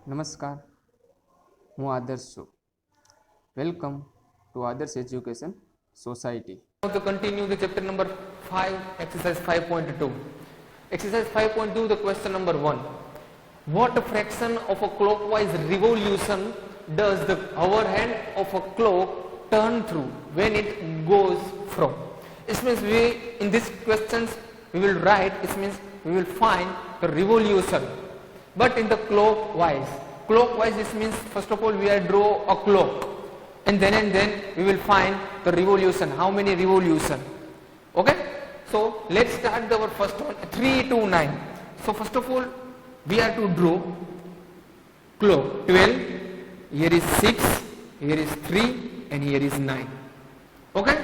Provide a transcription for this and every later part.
નમસ્કાર, હું આદર્શ છું. વેલકમ ટુ આદર્શ education society. To continue the chapter number 5, exercise 5.2. Exercise 5.2, the question number 1. What fraction of a clockwise revolution does the hour hand of a clock turn through when it goes from? It means in these questions we will write, it means we will find the revolution. But in the clockwise, this means first of all we are draw a clock, and then we will find the revolution, how many revolution. Okay, so let's start our first one, 3 to 9. So first of all we are to draw clock 12, here is 6, here is 3, and here is 9. Okay,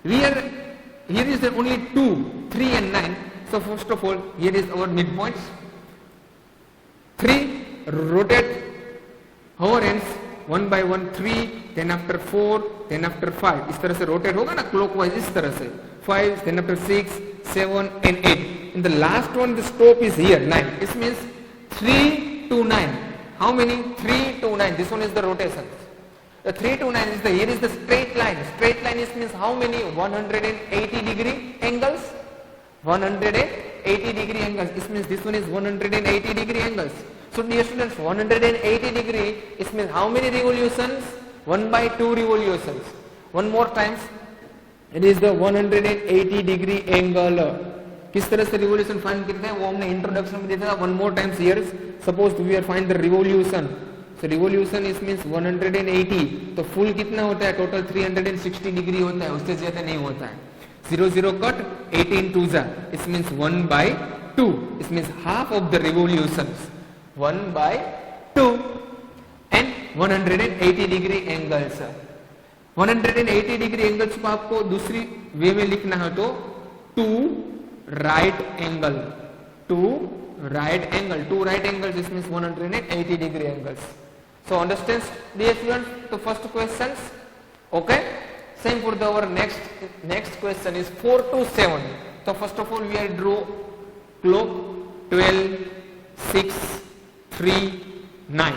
here is the only 2, 3 and 9. So first of all here is our midpoints. 3, rotate hour ends 1 by 1, 3, then after 4, then after 5. इस तरह से rotate होगा ना clockwise, इस तरह से 5, then after 6, 7 and 8. And the last one, the stop is here 9. This means 3 to 9. How many? 3 to 9. This one is the rotation. The 3 to 9 is the, here is the straight line. Straight line is means how many? 180 degree angles. 180 degree angles. This means this one is 180 degree angles. So dear students, 180 degree, it means how many revolutions? 1 by 2 revolutions. One more times, it is the 180 degree angle. किस तरह से revolution find करते हैं वो हमने introduction में देखा था. One more times here, suppose we are find the revolution. So revolution is means 180. तो full कितना होता है? Total 360 degree होता है, उससे ज्यादा नहीं होता है. 0 0 cut, 18 2 जा. It means 1 by 2. It means half of the revolutions. 1 by 2 and 180 degree angles. 180 degree angles को आपको दूसरी वे में लिखना है तो 2 right angle. 2 right angle. 2 right angles, this means 180 degree angles. So understand dear students the first questions. Okay, same for our next question is 4 to 7. So first of all we are draw clock 12, 6, 3, 9.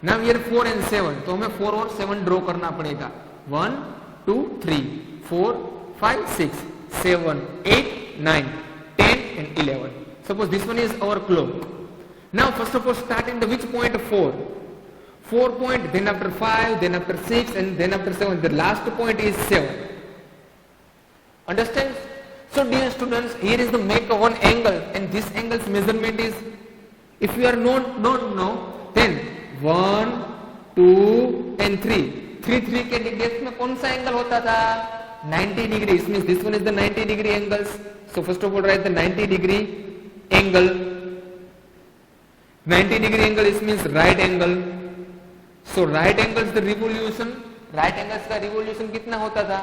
Now here 4 and 7. तो हमें 4 और 7 draw करना पड़ेगा. 1, 2, 3, 4, 5, 6, 7, 8, 9, 10 and 11. Suppose this one is our clock. Now first of all start in the which point? 4. 4 point, then after 5, then after 6 and then after 7. The last point is 7. Understand? So dear students, here is the make of one angle, and this angle's measurement is, if you are don't know, then 1, 2 and 3. 3 के depth में कौन सा angle होता था? 90 degree. It means this one is the 90 degree angles. So first of all write the 90 degree angle. 90 degree angle is means right angle. So right angle is the revolution. Right angles का revolution कितना होता था?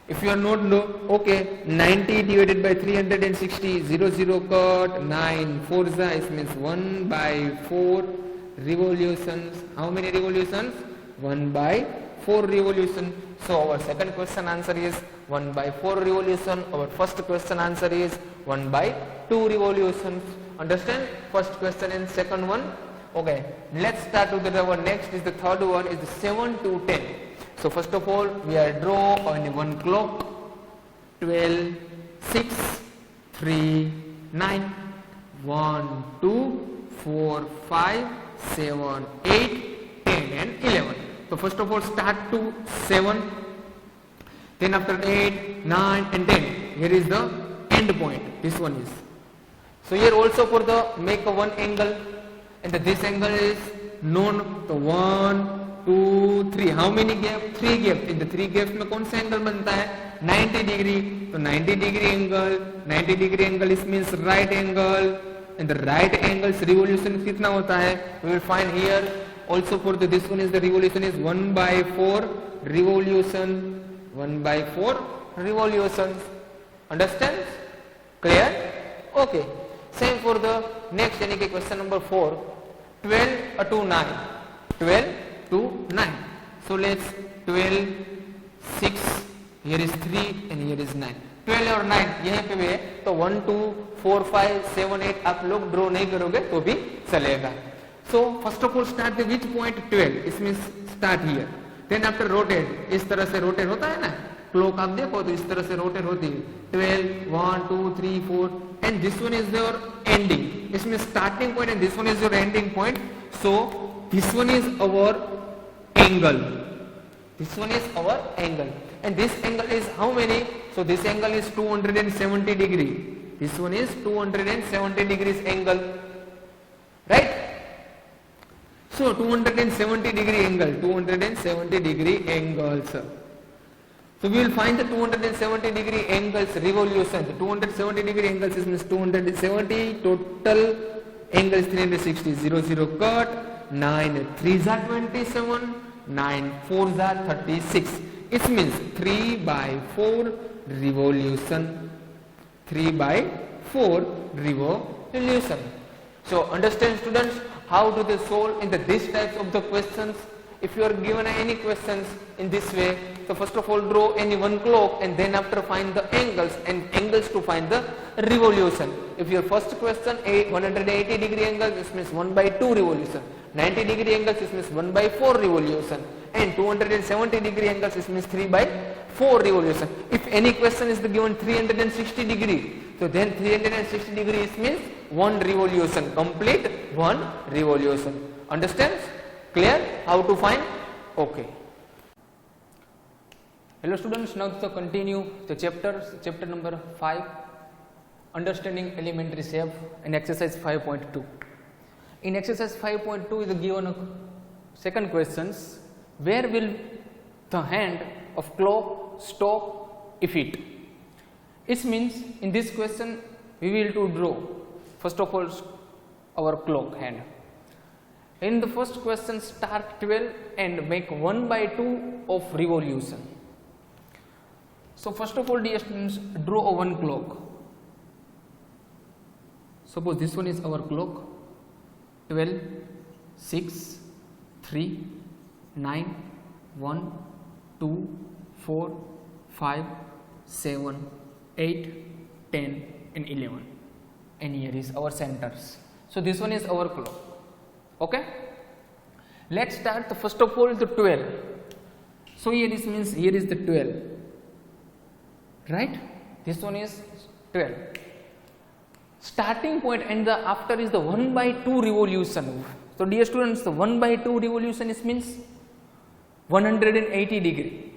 If you are not know, okay, 90 divided by 360, 0 0 cut, 9 4 za, it means 1 by 4 revolutions. How many revolutions? 1 by 4 revolution. So our second question answer is 1 by 4 revolution. Our first question answer is 1 by 2 revolutions. Understand? First question and second one. Okay, let's start with our next is the third one is the 7 to 10. So first of all we are draw on one clock 12, 6, 3, 9, 1, 2, 4, 5, 7, 8, 10 and 11. So first of all start to 7, then after 8, 9 and 10. Here is the end point. This one is. So here also for the make a one angle, and this angle is known to 1, 2, 3. How many gap? 3 gap. In the 3 gaps में कौन सा angle बनता है? 90 degree. तो 90 degree angle. 90 degree angle is means right angle. And the right angle's revolution कितना होता है? We will find here. Also for the this one is the revolution is 1 by 4 revolution. 1 by 4 revolutions. Understand? Clear? Okay. Same for the next यानी कि question number 4. 12 to 9. 12 to 9. So let's 12, 6, here is 3 and here is 9. 12 और 9 यहीं पे भी है तो 1, 2, 4, 5, 7, 8 आप लोग ड्रॉ नहीं करोगे तो भी चलेगा. So first of all start the which point 12, it means start here. Then after rotate, इस तरह से rotate होता है ना, clock आप देखो तो इस तरह से rotate होती है. 12, 1, 2, 3, 4, and this one is your ending. This means starting point and this one is your ending point. So this one is our angle. This one is our angle. And this angle is how many? So this angle is 270 degree. This one is 270 degrees angle. Right? So 270 degree angle, 270 degree angles. So we will find the 270 degree angles revolution. The 270 degree angles is means 270, total angles 360, 0, 0 cut, 9 3s are 27, 9 4s are 36. It means 3 by 4 revolution. 3 by 4 revolution. So understand students, how do they solve in these types of the questions? If you are given any questions in this way, so first of all draw any one clock and then after find the angles and angles to find the revolution. If your first question 180 degree angle, this means 1 by 2 revolution. 90 degree angles, this means 1 by 4 revolution. And 270 degree angles, this means 3 by 4 revolution. If any question is given 360 degree, so then 360 degrees means 1 revolution, complete 1 revolution. Understands? Clear? How to find? Okay. Hello students, now to continue the chapter number 5, understanding elementary shape, and exercise 5.2. In exercise 5.2 is given second questions, where will the hand of clock stop if it means in this question we will to draw first of all our clock hand. In the first question start 12 and make 1 by 2 of revolution. So first of all dear students, draw a one clock. Suppose this one is our clock, 12, 6, 3, 9, 1, 2, 4, 5, 7, 8, 10 and 11, and here is our centers. So this one is our clock. Okay, let's start the first of all the 12. So here this means here is the 12, right? This one is 12. Starting point and the after is the 1 by 2 revolution. So dear students, the 1 by 2 revolution is means 180 degree,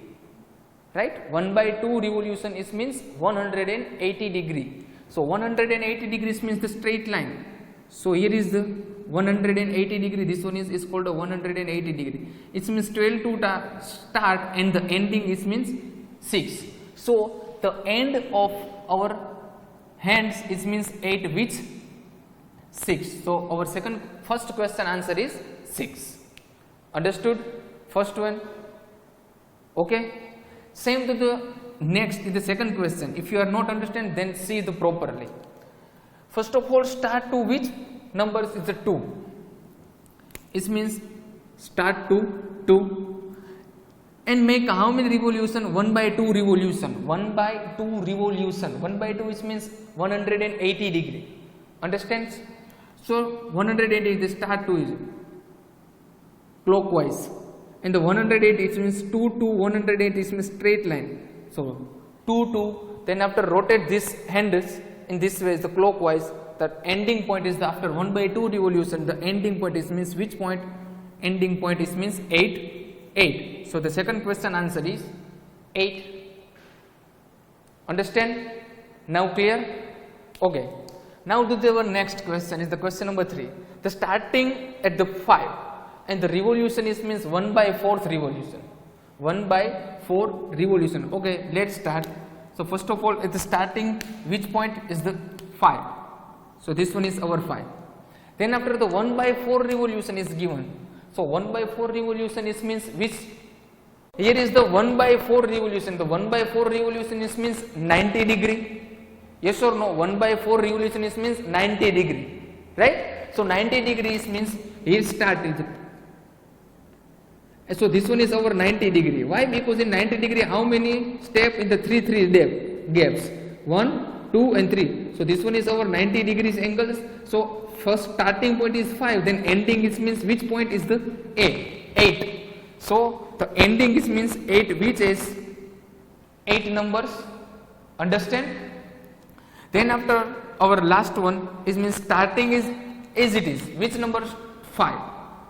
right? 1 by 2 revolution is means 180 degree. So 180 degrees means the straight line. So here is the 180 degree, this one is called a 180 degree. It means 12 to start and the ending is means 6. So the end of our hands is means 8, which 6. So our first question answer is 6. Understood? First one. Okay. Same to the next is the second question. If you are not understand, then see the properly. First of all start to which numbers is the 2. It means start to 2 and make how many revolution? 1 by 2 revolution. 1 by 2 revolution. 1 by 2 is means 180 degree. Understands? So 180 is the start to is clockwise, and the 180 it means 2 to 180 is means straight line. So 2 to, then after rotate this handles in this way is the clockwise. The ending point is the after 1 by 2 revolution. The ending point is means which point? Ending point is means 8, 8. So the second question answer is 8. Understand? Now clear? Okay. Now to our next question is the question number 3. The starting at the 5 and the revolution is means 1 by 4th revolution. 1 by 4 revolution. Okay, let's start. So first of all at the starting which point is the 5. So this one is our 5. Then after the 1 by 4 revolution is given. So 1 by 4 revolution is means which? Here is the 1 by 4 revolution. The 1 by 4 revolution is means 90 degree. Yes or no? 1 by 4 revolution is means 90 degree. Right? So 90 degrees means here start is. So this one is our 90 degree. Why? Because in 90 degree how many step in the 3 gaps? 1, 2 and 3. So this one is our 90 degrees angles. So first starting point is 5, then ending is means which point is the 8. So the ending is means 8, which is 8 numbers. Understand? Then after our last one is means starting is as it is, which number? 5.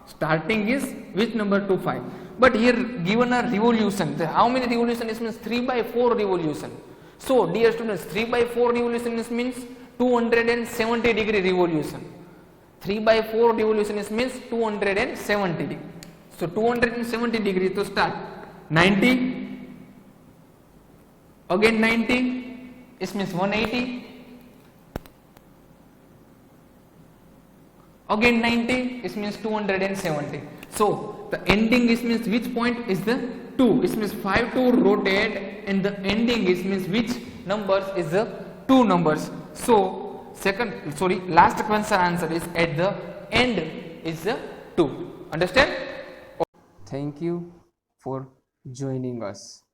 Starting is which number? to 5. But here given a revolution, how many revolution? It means 3 by 4 revolution. So dear students, 3 by 4 revolution means 270 degree revolution. 3 by 4 revolution means 270 degree. So 270 degree to start 90, again 90, it means 180, again 90, it means 270. So the ending is means which point is the 2, it means 5 to rotate, and the ending is means which numbers is the 2 numbers. So last question answer is at the end is the 2. Understand? Thank you for joining us.